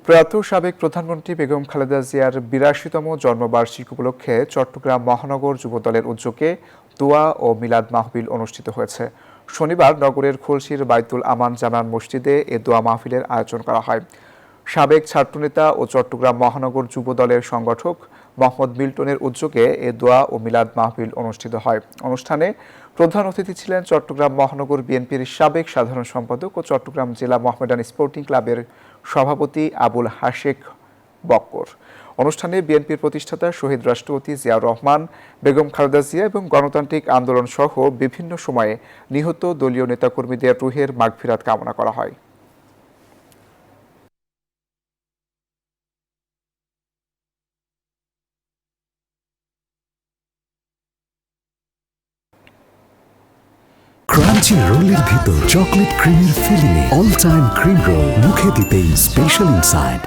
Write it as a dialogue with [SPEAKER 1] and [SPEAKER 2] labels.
[SPEAKER 1] প্রয়াত সাবেক প্রধানমন্ত্রী বেগম খালেদা জিয়ার ৮২তম জন্মবার্ষিকী উপলক্ষে চট্টগ্রাম মহানগর যুবদলের উদ্যোগে দোয়া ও মিলাদ মাহফিল অনুষ্ঠিত হয়েছে। শনিবার নগরের খুলশীর বাইতুল আমান জামে মসজিদে এ দোয়া মাহফিলের আয়োজন করা হয়। সাবেক ছাত্রনেতা ও চট্টগ্রাম মহানগর যুবদলের সংগঠক মোহাম্মদ মিল্টনের উদ্যোগে এ দোয়া ও মিলাদ মাহফিল অনুষ্ঠিত হয়। অনুষ্ঠানে প্রধান অতিথি ছিলেন চট্টগ্রাম মহানগর বিএনপির সাবেক সাধারণ সম্পাদক ও চট্টগ্রাম জেলা মোহামেডান স্পোর্টিং ক্লাবের সভাপতি আবুল হাশেক বক্কর। অনুষ্ঠানে বিএনপির প্রতিষ্ঠাতা শহীদ রাষ্ট্রপতি জিয়াউর রহমান, বেগম খালেদা জিয়া এবং গণতান্ত্রিক আন্দোলন সহ বিভিন্ন সময়ে নিহত দলীয় নেতাকর্মীদের রুহের মাগফিরাত কামনা করা হয়।
[SPEAKER 2] ক্রাঞ্চি রোলের ভিতর চকলেট ক্রিমের ফিলিংয়ে অল টাইম ক্রিম রোল মুখে দিতেই স্পেশাল ইনসাইড।